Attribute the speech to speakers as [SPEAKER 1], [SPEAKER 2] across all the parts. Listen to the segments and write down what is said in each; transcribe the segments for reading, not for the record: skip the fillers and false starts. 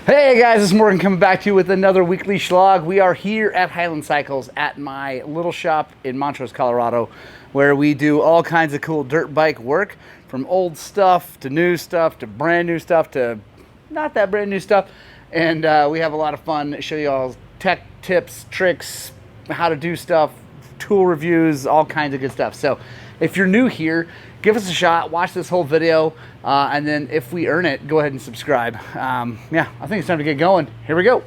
[SPEAKER 1] Hey guys, it's Morgan coming back to you with another weekly Shlog. We are here at Highland Cycles at my little shop in Montrose, Colorado, where we do all kinds of cool dirt bike work, from old stuff to new stuff to brand new stuff to not that brand new stuff. And we have a lot of fun. Show you all tech tips, tricks, how to do stuff, tool reviews, all kinds of good stuff. So if you're new here, give us a shot, watch this whole video, and then if we earn it, go ahead and subscribe. Yeah, I think it's time to get going. Here we go.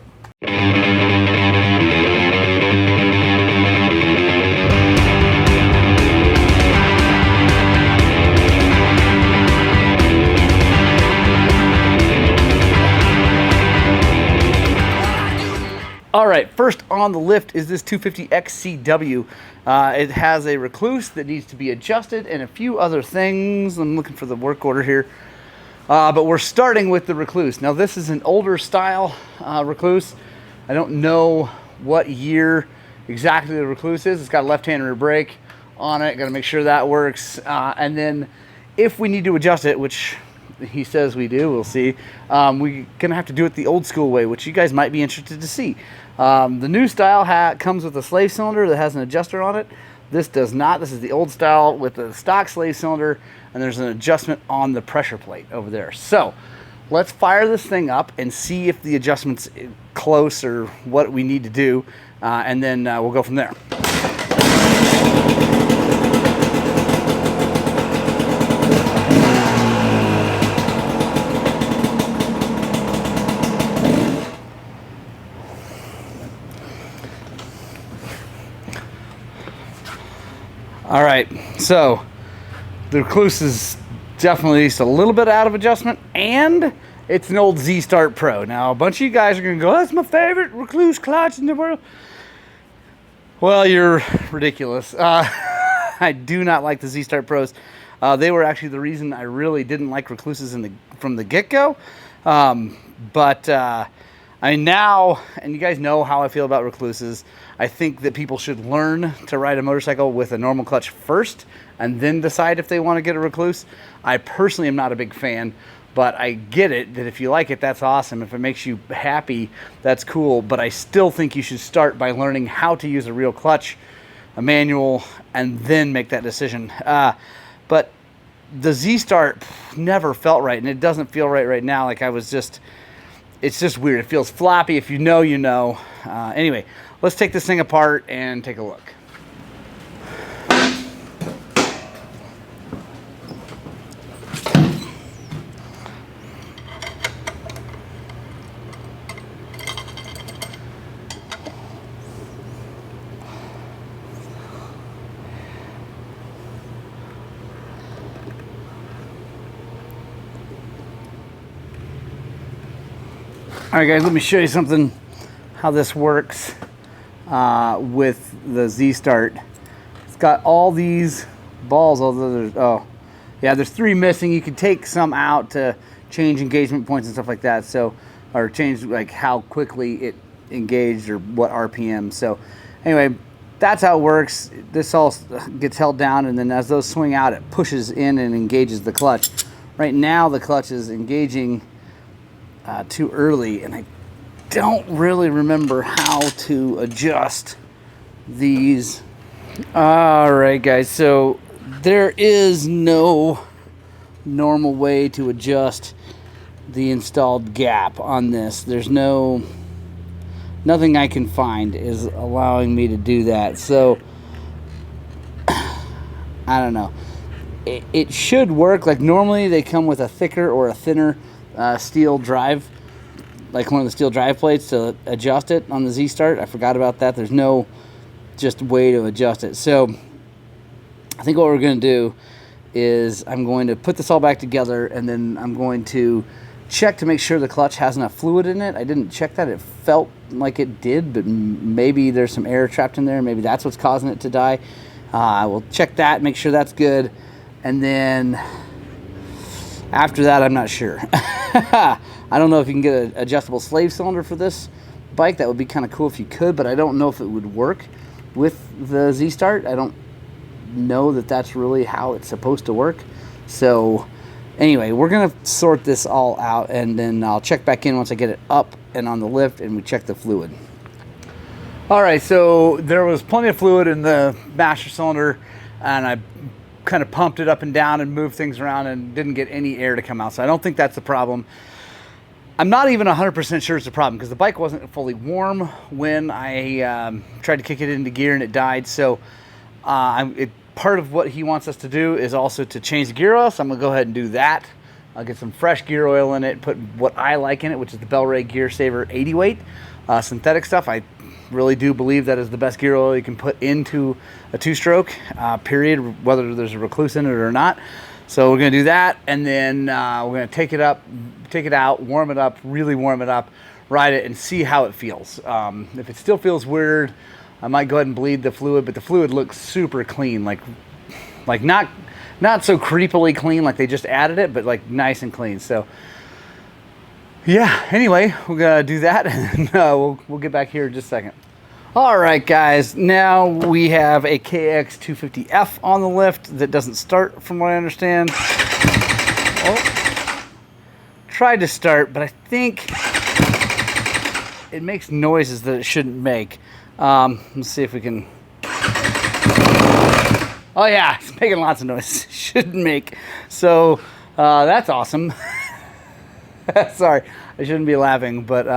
[SPEAKER 1] All right, first on the lift is this 250XCW. It has a Rekluse that needs to be adjusted and a few other things. I'm looking for the work order here. But we're starting with the Rekluse. Now this is an older style Rekluse. I don't know what year exactly the Rekluse is. It's got a left-hand rear brake on it. Got to make sure that works. And then if we need to adjust it, which he says we do, we'll see. We're gonna have to do it the old school way, which you guys might be interested to see. The new style comes with a slave cylinder that has an adjuster on it. This does not. This is the old style with the stock slave cylinder, and there's an adjustment on the pressure plate over there. So let's fire this thing up and see if the adjustment's close or what we need to do, and then we'll go from there. All right, so the Rekluse is definitely just a little bit out of adjustment, and it's an old Z-Start Pro. Now, a bunch of you guys are gonna go, that's my favorite Rekluse clutch in the world. Well, you're ridiculous. I do not like the Z-Start Pros. They were actually the reason I really didn't like Rekluses from the get-go. I now, and you guys know how I feel about Rekluses, I think that people should learn to ride a motorcycle with a normal clutch first and then decide if they want to get a Rekluse. I personally am not a big fan, but I get it that if you like it, that's awesome. If it makes you happy, that's cool. But I still think you should start by learning how to use a real clutch, a manual, and then make that decision. But the Z-Start never felt right, and it doesn't feel right now. Like it's just weird. It feels floppy. If you know, you know. Anyway, let's take this thing apart and take a look. All right, guys, let me show you something, how this works with the Z-Start. It's got all these balls, although there's 3 missing. You can take some out to change engagement points and stuff like that. So, or change like how quickly it engaged or what RPM. So anyway, that's how it works. This all gets held down, and then as those swing out, it pushes in and engages the clutch. Right now, the clutch is engaging too early, and I don't really remember how to adjust these. All right, guys, so there is no normal way to adjust the installed gap on this. There's nothing I can find is allowing me to do that. So I don't know. It should work. Like normally they come with a thicker or a thinner steel drive, like one of the steel drive plates to adjust it on the Z-Start. I forgot about that. There's no just way to adjust it. So I think what we're going to do is I'm going to put this all back together, and then I'm going to check to make sure the clutch has enough fluid in it. I didn't check that. It felt like it did, but maybe there's some air trapped in there. Maybe that's what's causing it to die. I will check that, make sure that's good, and then after that, I'm not sure. I don't know if you can get an adjustable slave cylinder for this bike. That would be kind of cool if you could, but I don't know if it would work with the Z-Start. I don't know that that's really how it's supposed to work. So Anyway, we're gonna sort this all out, and then I'll check back in once I get it up and on the lift, and we check the fluid. All right, so there was plenty of fluid in the master cylinder, and I kind of pumped it up and down and moved things around and didn't get any air to come out. So I don't think that's the problem. I'm not even 100% sure it's a problem because the bike wasn't fully warm when I tried to kick it into gear and it died. So part of what he wants us to do is also to change the gear oil. So I'm gonna go ahead and do that. I'll get some fresh gear oil in it, put what I like in it, which is the Bel-Ray Gear Saver 80 weight synthetic stuff. I really do believe that is the best gear oil you can put into a two-stroke, period, whether there's a Rekluse in it or not. So we're gonna do that, and then we're gonna take it out, warm it up, really warm it up, ride it, and see how it feels. If it still feels weird, I might go ahead and bleed the fluid, but the fluid looks super clean, like not so creepily clean, like they just added it, but like nice and clean. So yeah, anyway, we're gonna do that, and we'll get back here in just a second. All right, guys, now we have a KX 250F on the lift that doesn't start, from what I understand. Oh, tried to start, but I think it makes noises that it shouldn't make. Let's see if we can. Oh yeah, it's making lots of noise. Shouldn't make. So that's awesome. Sorry, I shouldn't be laughing, but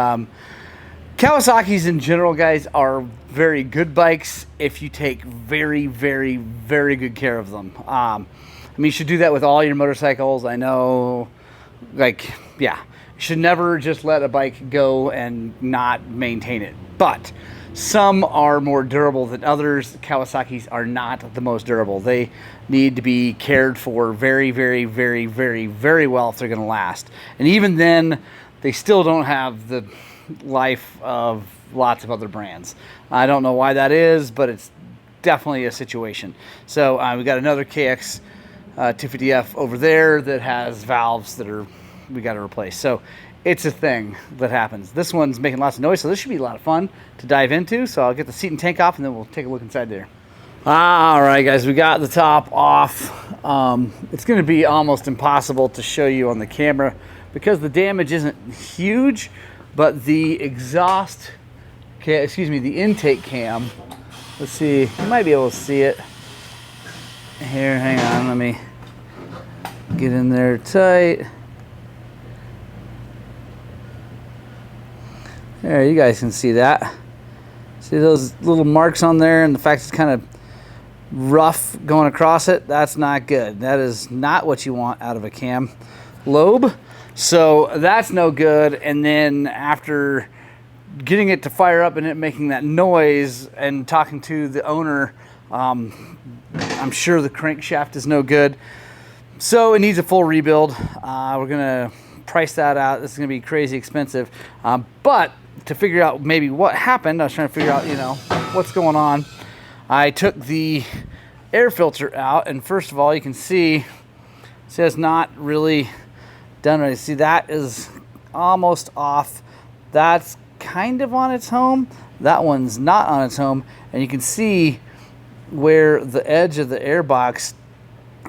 [SPEAKER 1] Kawasaki's in general, guys, are very good bikes if you take very, very, very good care of them. I mean, you should do that with all your motorcycles. I know, like, yeah, you should never just let a bike go and not maintain it. But some are more durable than others. Kawasaki's are not the most durable. They need to be cared for very, very, very, very, very well if they're going to last. And even then, they still don't have the life of lots of other brands. I don't know why that is, but it's definitely a situation. So we got another KX 250F over there that has valves that we got to replace. So it's a thing that happens. This one's making lots of noise, so this should be a lot of fun to dive into. So I'll get the seat and tank off, and then we'll take a look inside there. All right, guys, we got the top off. It's going to be almost impossible to show you on the camera because the damage isn't huge, but the exhaust, the intake cam, let's see, you might be able to see it. Here, hang on, let me get in there tight. There, you guys can see that. See those little marks on there, and the fact it's kind of rough going across it? That's not good. That is not what you want out of a cam lobe. So that's no good. And then after getting it to fire up and it making that noise and talking to the owner, I'm sure the crankshaft is no good. So it needs a full rebuild. We're gonna price that out. This is gonna be crazy expensive. But to figure out maybe what happened, I was trying to figure out, what's going on. I took the air filter out, and first of all, you can see it's not really done right. See, that is almost off. That's kind of on its home. That one's not on its home, and you can see where the edge of the air box,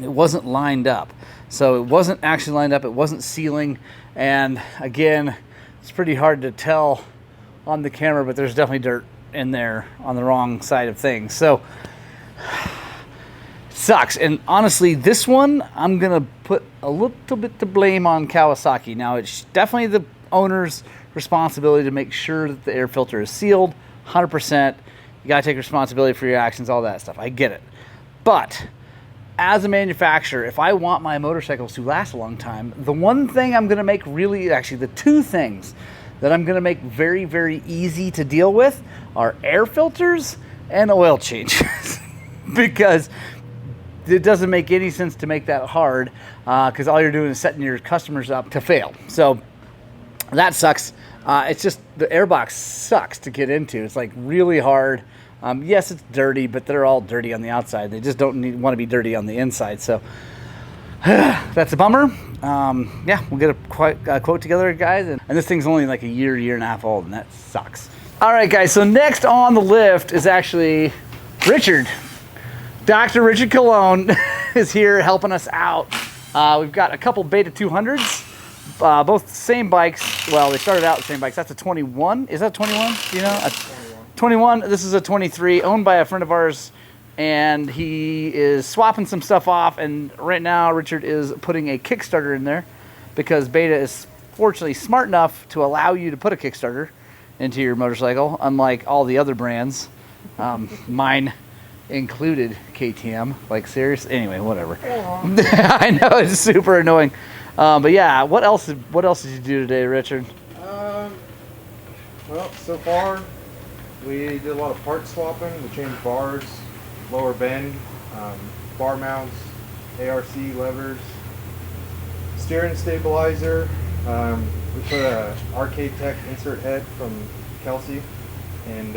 [SPEAKER 1] it wasn't lined up. So it wasn't actually lined up. It wasn't sealing, and again, it's pretty hard to tell on the camera, but there's definitely dirt in there on the wrong side of things. So sucks. And honestly, this one I'm gonna put a little bit to blame on Kawasaki. Now, it's definitely the owner's responsibility to make sure that the air filter is sealed 100%. You gotta take responsibility for your actions, all that stuff. I get it. But as a manufacturer, if I want my motorcycles to last a long time, the one thing I'm gonna make the two things that I'm gonna make very, very easy to deal with are air filters and oil changes. Because it doesn't make any sense to make that hard, because all you're doing is setting your customers up to fail. So that sucks. It's just the airbox sucks to get into. It's like really hard. Yes, it's dirty, but they're all dirty on the outside. They just don't want to be dirty on the inside. So that's a bummer. Yeah, we'll get a quote together, guys. And this thing's only like a year and a half old, and that sucks. All right, guys. So next on the lift is actually Richard. Dr. Richard Cologne is here helping us out We've got a couple Beta 200s, both the same bikes. Well, they started out the same bikes. That's a 21. Is that 21? Do you know? 21. This is a 23, owned by a friend of ours, and he is swapping some stuff off. And right now, Richard is putting a Kickstarter in there because Beta is fortunately smart enough to allow you to put a Kickstarter into your motorcycle, unlike all the other brands, mine included KTM. Like, serious? Anyway, whatever. I know, it's super annoying. But yeah, what else did you do today, Richard?
[SPEAKER 2] Well, so far we did a lot of part swapping. We changed bars, lower bend, bar mounts, ARC levers, steering stabilizer. We put a Arcade Tech insert head from Kelsey, and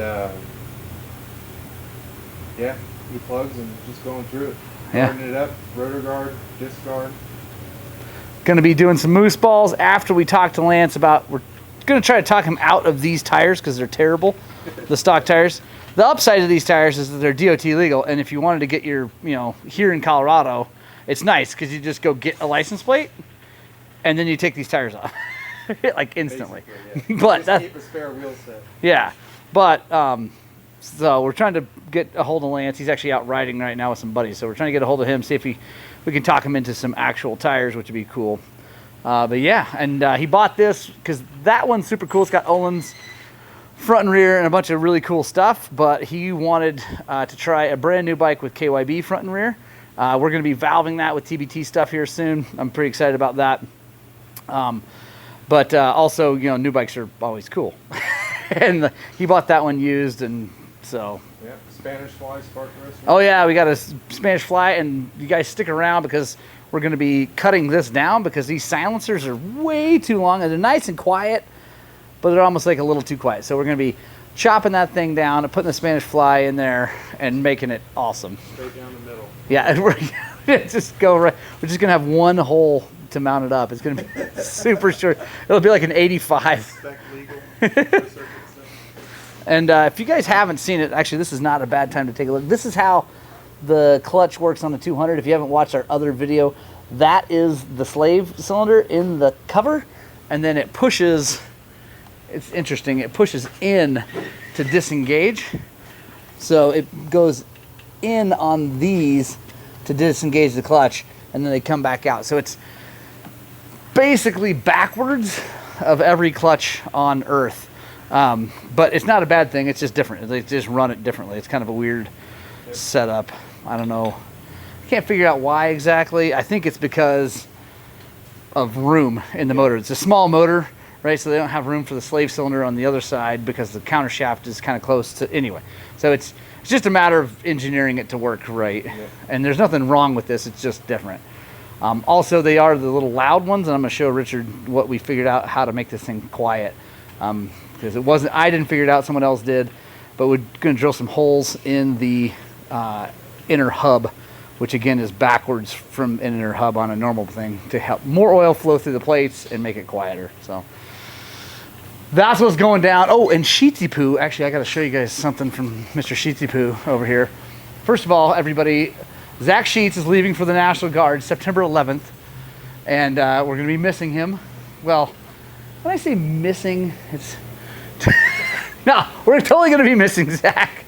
[SPEAKER 2] yeah, new plugs and just going through it. Guarding it up, rotor guard, disc guard.
[SPEAKER 1] Going to be doing some moose balls after we talk to Lance about, we're going to try to talk him out of these tires because they're terrible, the stock tires. The upside of these tires is that they're DOT legal, and if you wanted to get your, here in Colorado, it's nice because you just go get a license plate and then you take these tires off. Like instantly.
[SPEAKER 2] Yeah.
[SPEAKER 1] But
[SPEAKER 2] just keep a spare wheel set.
[SPEAKER 1] Yeah, but so we're trying to get a hold of Lance. He's actually out riding right now with some buddies, so we're trying to get a hold of him, see if we can talk him into some actual tires, which would be cool. But yeah, and he bought this because that one's super cool. It's got Olin's front and rear and a bunch of really cool stuff, but he wanted to try a brand new bike with KYB front and rear. We're going to be valving that with TBT stuff here soon. I'm pretty excited about that. But also, new bikes are always cool. And he bought that one used, and so.
[SPEAKER 2] Yeah, Spanish fly, spark arrestor.
[SPEAKER 1] Oh yeah, we got a Spanish fly, and you guys stick around because we're going to be cutting this down because these silencers are way too long, and they're nice and quiet, but they're almost like a little too quiet. So we're going to be chopping that thing down and putting the Spanish fly in there and making it awesome.
[SPEAKER 2] Straight down the middle.
[SPEAKER 1] Yeah, we're just go right. We're just going to have one hole to mount it up. It's going to be super short. It'll be like an 85.
[SPEAKER 2] Spec legal.
[SPEAKER 1] And if you guys haven't seen it, actually this is not a bad time to take a look. This is how the clutch works on the 200. If you haven't watched our other video, that is the slave cylinder in the cover, and then it pushes, it's interesting, it pushes in to disengage. So it goes in on these to disengage the clutch, and then they come back out. So it's basically backwards of every clutch on Earth. But it's not a bad thing. It's just different. They just run it differently. It's kind of a weird setup. I don't know. I can't figure out why exactly. I think it's because of room in the motor. It's a small motor, right? So they don't have room for the slave cylinder on the other side because the counter shaft is kind of close to, anyway. So it's just a matter of engineering it to work right. Yeah. And there's nothing wrong with this. It's just different. Also, they are the little loud ones, and I'm going to show Richard what we figured out how to make this thing quiet. Because it wasn't, I didn't figure it out, someone else did, but we're going to drill some holes in the inner hub, which again is backwards from an inner hub on a normal thing to help more oil flow through the plates and make it quieter. So that's what's going down. Oh, and Sheetsy Poo, actually I got to show you guys something from Mr. Sheetsy Poo over here. First of all, everybody, Zach Sheets is leaving for the National Guard September 11th, and we're going to be missing him. Well, when I say missing, it's no, we're totally going to be missing Zach,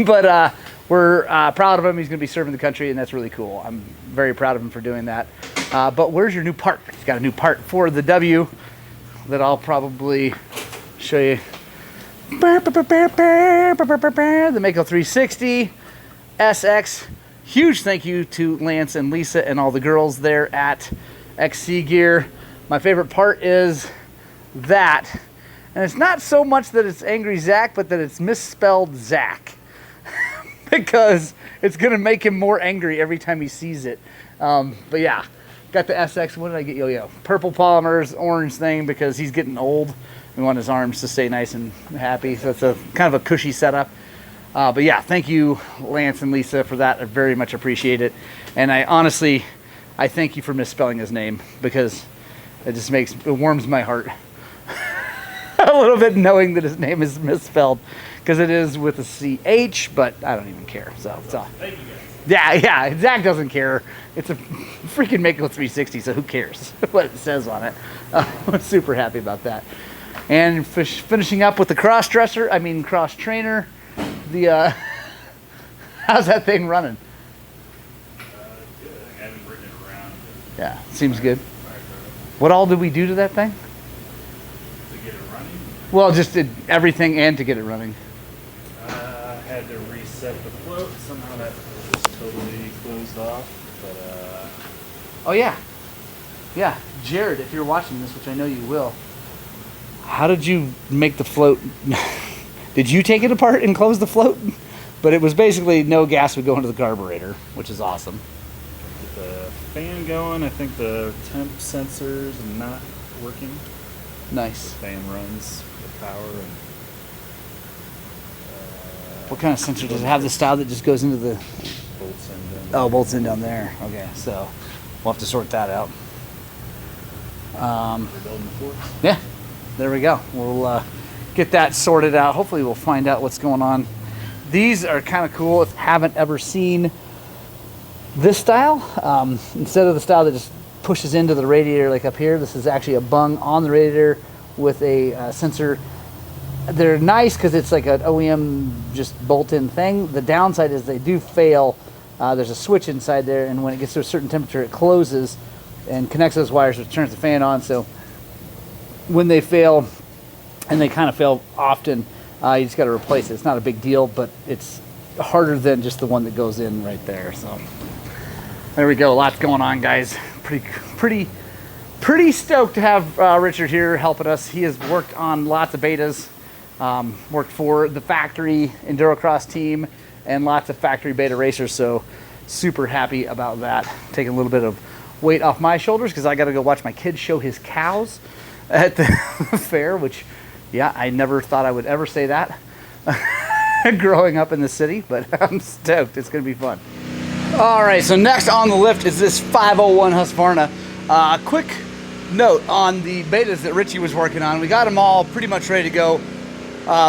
[SPEAKER 1] but we're proud of him. He's going to be serving the country, and that's really cool. I'm very proud of him for doing that. But where's your new part? He's got a new part for the W that I'll probably show you. The Mako 350 SX. Huge thank you to Lance and Lisa and all the girls there at XC Gear. My favorite part is that, and it's not so much that it's Angry Zach, but that it's misspelled Zach. Because it's going to make him more angry every time he sees it. But yeah, got the SX. What did I get? Yo-yo. Purple polymers, orange thing, because he's getting old. We want his arms to stay nice and happy. So it's a kind of a cushy setup. But yeah, thank you, Lance and Lisa, for that. I very much appreciate it. And I honestly, I thank you for misspelling his name, because it just it warms my heart a little bit knowing that his name is misspelled, because it is with a CH, but I don't even care. So,
[SPEAKER 3] Thank you guys.
[SPEAKER 1] Yeah, Zach doesn't care. It's a freaking Mako 360, so who cares what it says on it? I'm super happy about that. And finishing up with the cross trainer. The how's that thing running?
[SPEAKER 3] Good. I haven't ridden it around.
[SPEAKER 1] Yeah, seems good. What all did we do to that thing?
[SPEAKER 3] To get it running?
[SPEAKER 1] Well, just did everything and to get it running.
[SPEAKER 3] Had to reset the float. Somehow that was totally closed off. But
[SPEAKER 1] Oh yeah. Yeah, Jared, if you're watching this, which I know you will, how did you make the float? Did you take it apart and close the float? But it was basically no gas would go into the carburetor, which is awesome.
[SPEAKER 3] get the fan going. I think the temp sensors are not working.
[SPEAKER 1] Nice.
[SPEAKER 3] The fan runs the power and.
[SPEAKER 1] What kind of sensor does it have? The style that just goes into the
[SPEAKER 3] Bolts in.
[SPEAKER 1] bolts in down there. Okay, so we'll have to sort that out.
[SPEAKER 3] We're building the forks.
[SPEAKER 1] Yeah, there we go. We'll get that sorted out. Hopefully we'll find out what's going on. These are kind of cool if you haven't ever seen this style. Instead of the style that just pushes into the radiator like up here, this is actually a bung on the radiator with a sensor. They're nice because it's like an OEM just bolt-in thing. The downside is they do fail. There's a switch inside there, and when it gets to a certain temperature, it closes and connects those wires, which turns the fan on. So when they fail, and they kind of fail often, you just got to replace it. It's not a big deal, but it's harder than just the one that goes in right there. So there we go. Lots going on, guys. Pretty stoked to have Richard here helping us. He has worked on lots of betas. Worked for the factory Endurocross team and lots of factory beta racers, so super happy about that. Taking a little bit of weight off my shoulders because I got to go watch my kid show his cows at the fair, which, yeah, I never thought I would ever say that growing up in the city, but I'm stoked. It's going to be fun. All right, so next on the lift is this 501 Husqvarna. Quick note on the betas that Richie was working on. We got them all pretty much ready to go.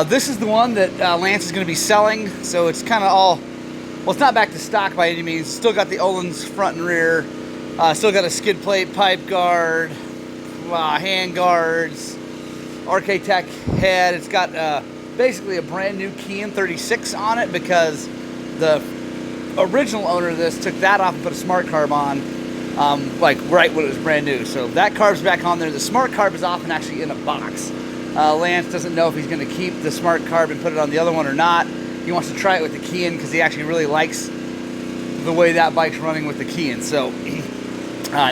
[SPEAKER 1] This is the one that Lance is going to be selling, so it's kind of all, well, it's not back to stock by any means. Still got the Olin's front and rear, still got a skid plate, pipe guard, hand guards, RK Tech head. It's got basically a brand new KTM 36 on it because the original owner of this took that off and put a smart carb on, like right when it was brand new. So that carb's back on there. The smart carb is off and actually in a box. Lance doesn't know if he's going to keep the smart carb and put it on the other one or not. He wants to try it with the Keyin because he actually really likes the way that bike's running with the Keyin. So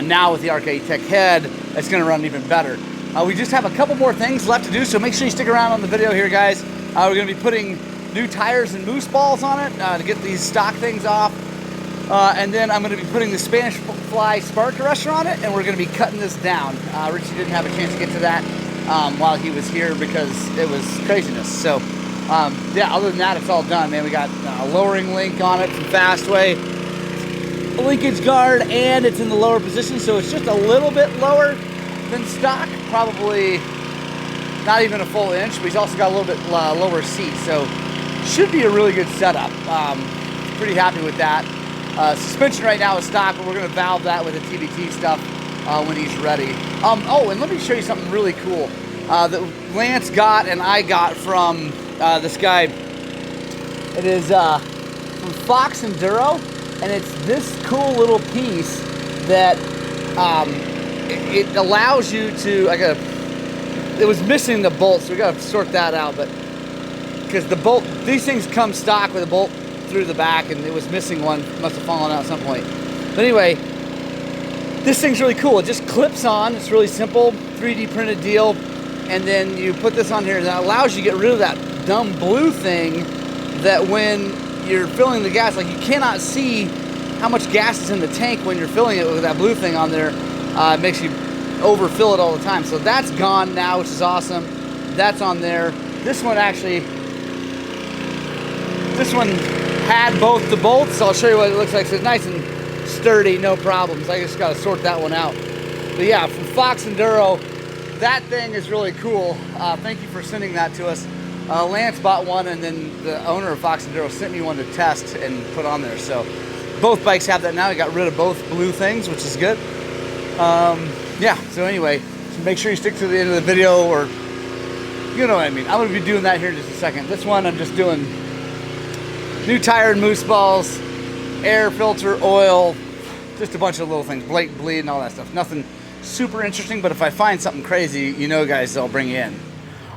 [SPEAKER 1] now with the RK Tech head, it's going to run even better. We just have a couple more things left to do, so make sure you stick around on the video here, guys. We're going to be putting new tires and moose balls on it to get these stock things off. And then I'm going to be putting the Spanish Fly spark arrestor on it, and we're going to be cutting this down. Richie didn't have a chance to get to that while he was here because it was craziness. So yeah, other than that, it's all done, man. We got a lowering link on it from Fastway, a linkage guard, and it's in the lower position, so it's just a little bit lower than stock, probably not even a full inch, but he's also got a little bit lower seat, so should be a really good setup. Pretty happy with that. Suspension right now is stock, but we're going to valve that with the TBT stuff when he's ready. Oh, and let me show you something really cool that Lance got and I got from this guy. It is from Fox Enduro, and it's this cool little piece that it allows you to, it was missing the bolt, so we got to sort that out, but because the bolt, these things come stock with a bolt through the back, and it was missing one, must have fallen out at some point. But anyway, this thing's really cool. It just clips on. It's really simple, 3D printed deal, and then you put this on here, and that allows you to get rid of that dumb blue thing that when you're filling the gas, like you cannot see how much gas is in the tank when you're filling it with that blue thing on there. It makes you overfill it all the time. So that's gone now, which is awesome. That's on there. This one actually, this one had both the bolts. I'll show you what it looks like. So it's nice and sturdy, no problems. I just got to sort that one out. But yeah, from Fox Enduro, that thing is really cool. Thank you for sending that to us. Lance bought one, and then the owner of Fox Enduro sent me one to test and put on there. So both bikes have that now. I got rid of both blue things, which is good. Yeah, so anyway, so make sure you stick to the end of the video, or you know what I mean. I'm going to be doing that here in just a second. This one I'm just doing new tire and moose balls, air filter, oil, just a bunch of little things, blatant bleed and all that stuff. Nothing super interesting, but if I find something crazy, you know guys, I'll bring you in.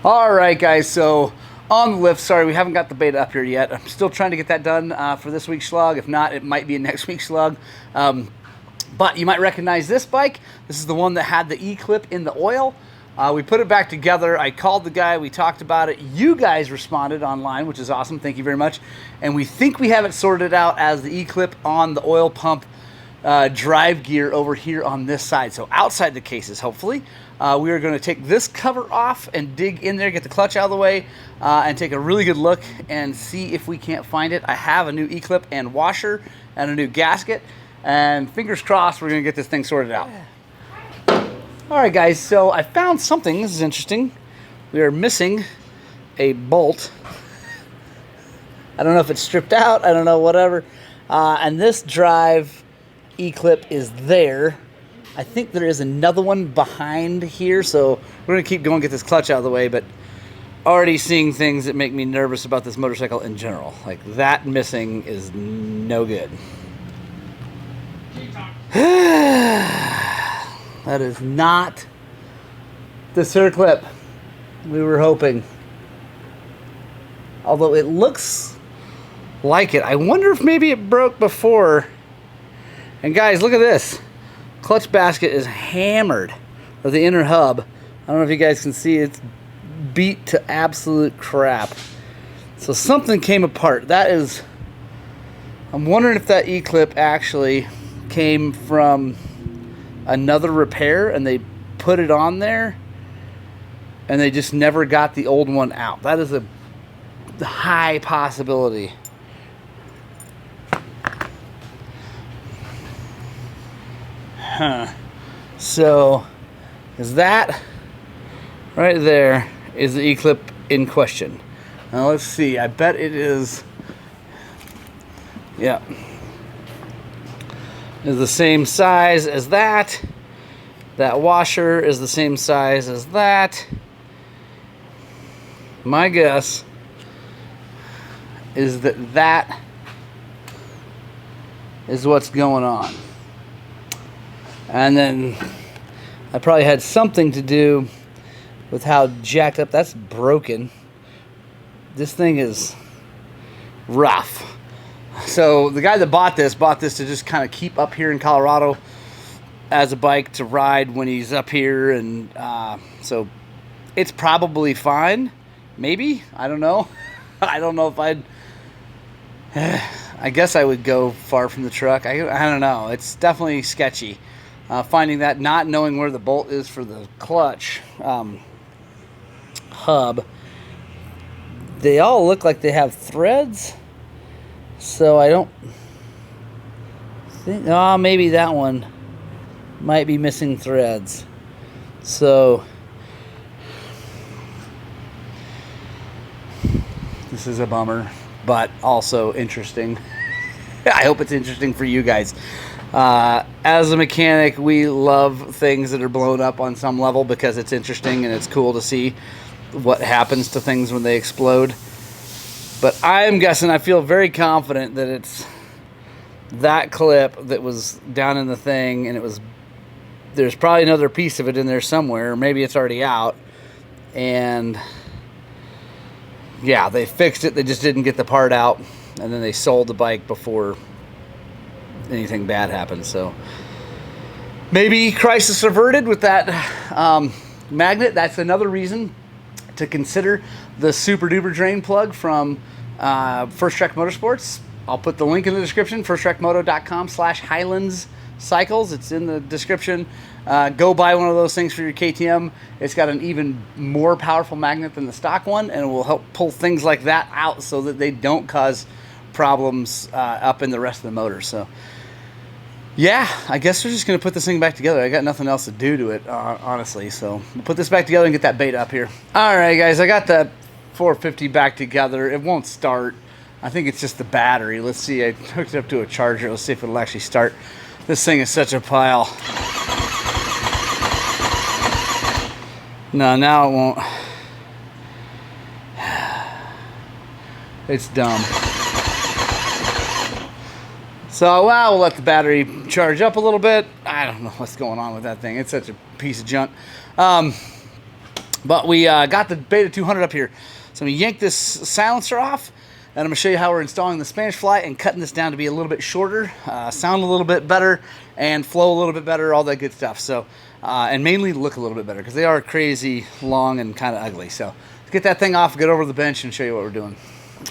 [SPEAKER 1] All right guys, so on the lift, sorry we haven't got the beta up here yet. I'm still trying to get that done for this week's Shlog. If not, it might be a next week's Shlog. But you might recognize this bike. This is the one that had the E-clip in the oil. We put it back together. I called the guy. We talked about it. You guys responded online, which is awesome. Thank you very much. And we think we have it sorted out as the E-clip on the oil pump drive gear over here on this side. So outside the cases, hopefully. We are going to take this cover off and dig in there, get the clutch out of the way, and take a really good look and see if we can't find it. I have a new E-clip and washer and a new gasket. And fingers crossed, we're going to get this thing sorted out. All right, guys, so I found something. This is interesting. We are missing a bolt. I don't know if it's stripped out. I don't know, whatever. And this drive E-clip is there. I think there is another one behind here, so we're going to keep going, get this clutch out of the way, but already seeing things that make me nervous about this motorcycle in general. Like, that missing is no good. That is not the circlip we were hoping. Although it looks like it. I wonder if maybe it broke before. And guys, look at this. Clutch basket is hammered, or the inner hub. I don't know if you guys can see, it's beat to absolute crap. So something came apart. That is, I'm wondering if that E-clip actually came from another repair and they put it on there and they just never got the old one out. That is a high possibility. So is that right there is the E-clip in question. Now let's see, I bet it is, yeah, is the same size as that. That washer is the same size as that. My guess is that that is what's going on. And then I probably had something to do with how jacked up. That's broken. This thing is rough. So the guy that bought this to just kind of keep up here in Colorado as a bike to ride when he's up here, and so it's probably fine. Maybe, I don't know. I don't know if I'd. I guess I would go far from the truck. I don't know. It's definitely sketchy. Finding that, not knowing where the bolt is for the clutch hub. They all look like they have threads. So I don't think, maybe that one might be missing threads. So this is a bummer, but also interesting. I hope it's interesting for you guys. As a mechanic, we love things that are blown up on some level because it's interesting and it's cool to see what happens to things when they explode. But I'm guessing, I feel very confident that it's that clip that was down in the thing, and there's probably another piece of it in there somewhere, or maybe it's already out, and yeah, they fixed it, they just didn't get the part out, and then they sold the bike before anything bad happened. So maybe crisis averted with that magnet. That's another reason to consider the super duper drain plug from First Trek Motorsports. I'll put the link in the description, firsttrekmoto.com/Highlands Cycles. It's in the description. Go buy one of those things for your KTM. It's got an even more powerful magnet than the stock one, and it will help pull things like that out so that they don't cause problems up in the rest of the motor. So yeah, I guess we're just going to put this thing back together. I got nothing else to do to it, honestly. So we'll put this back together and get that beta up here. All right, guys, I got that 450 back together. It won't start. I think it's just the battery. Let's see, I hooked it up to a charger. Let's see if it'll actually start. This thing is such a pile. No, now it won't. It's dumb. So, well, we'll let the battery charge up a little bit. I don't know what's going on with that thing. It's such a piece of junk. But we got the Beta 200 up here. So I'm going to yank this silencer off, and I'm going to show you how we're installing the Spanish fly and cutting this down to be a little bit shorter, sound a little bit better, and flow a little bit better, all that good stuff. So, and mainly look a little bit better, because they are crazy long and kind of ugly. So let's get that thing off, get over to the bench, and show you what we're doing.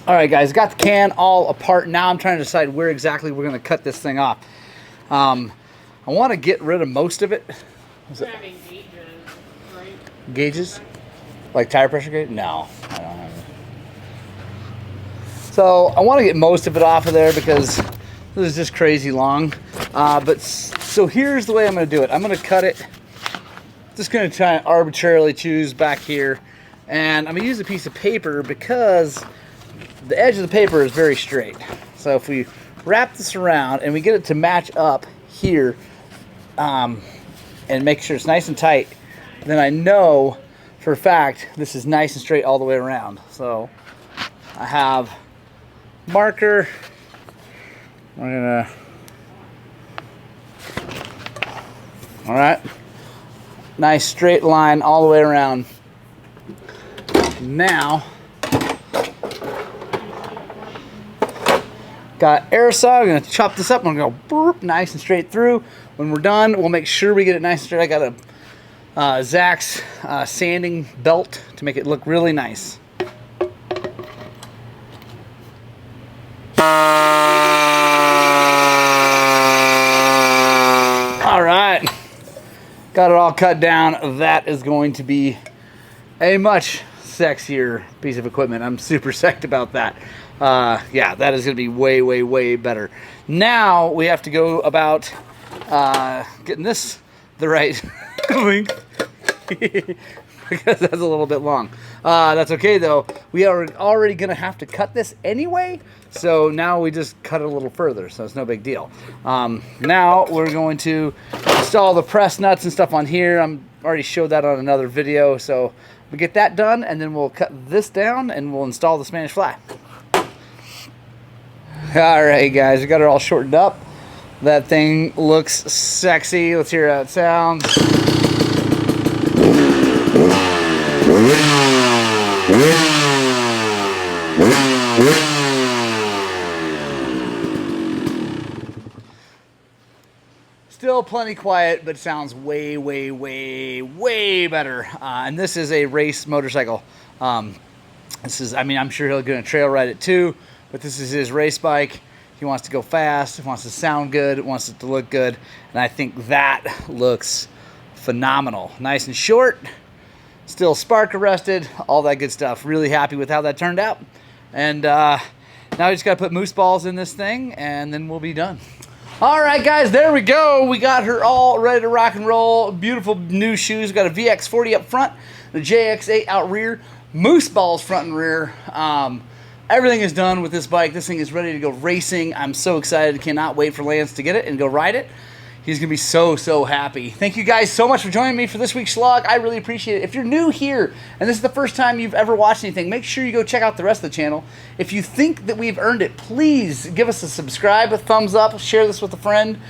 [SPEAKER 1] All right, guys, got the can all apart. Now I'm trying to decide where exactly we're going to cut this thing off. I want to get rid of most of it.
[SPEAKER 4] You're having gauges, right?
[SPEAKER 1] Gauges? Like tire pressure gauge? No, I don't have it. So I want to get most of it off of there because this is just crazy long. So here's the way I'm going to do it. I'm going to cut it. Just going to try and arbitrarily choose back here. And I'm going to use a piece of paper because the edge of the paper is very straight. So if we wrap this around and we get it to match up here and make sure it's nice and tight, then I know for a fact this is nice and straight all the way around. So I have marker. We're gonna, all right, nice straight line all the way around. Now got arrestor. I'm gonna chop this up. I'm gonna go boop, nice and straight through. When we're done, we'll make sure we get it nice and straight. I got a Zach's sanding belt to make it look really nice. All right, got it all cut down. That is going to be a much sexier piece of equipment. I'm super psyched about that. Yeah, that is going to be way, way, way better. Now we have to go about getting this the right length because that's a little bit long. That's okay though. We are already going to have to cut this anyway, so now we just cut it a little further, so it's no big deal. Now we're going to install the press nuts and stuff on here. I'm already showed that on another video, so we get that done and then we'll cut this down and we'll install the Spanish fly. All right, guys, we got it all shortened up. That thing looks sexy. Let's hear how it sounds. Still plenty quiet, but it sounds way, way, way, way better. And this is a race motorcycle. This is, I mean, I'm sure he'll go and trail ride it too, but this is his race bike. He wants to go fast, he wants to sound good, wants it to look good, and I think that looks phenomenal. Nice and short, still spark arrested, all that good stuff. Really happy with how that turned out. And now we just got to put moose balls in this thing, and then we'll be done. All right, guys, there we go. We got her all ready to rock and roll. Beautiful new shoes. We've got a VX40 up front, the JX8 out rear, moose balls front and rear. Everything is done with this bike. This thing is ready to go racing. I'm so excited. Cannot wait for Lance to get it and go ride it. He's going to be so, so happy. Thank you guys so much for joining me for this week's Shlog. I really appreciate it. If you're new here and this is the first time you've ever watched anything, make sure you go check out the rest of the channel. If you think that we've earned it, please give us a subscribe, a thumbs up, share this with a friend.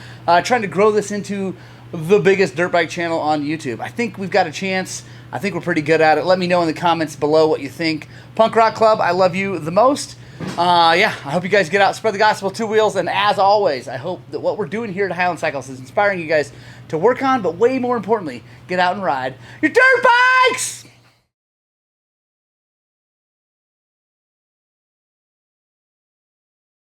[SPEAKER 1] Trying to grow this into the biggest dirt bike channel on YouTube. I think we've got a chance. I think we're pretty good at it. Let me know in the comments below what you think. Punk Rock Club, I love you the most. Yeah, I hope you guys get out, spread the gospel, two wheels, and as always, I hope that what we're doing here at Highland Cycles is inspiring you guys to work on, but way more importantly, get out and ride your dirt bikes!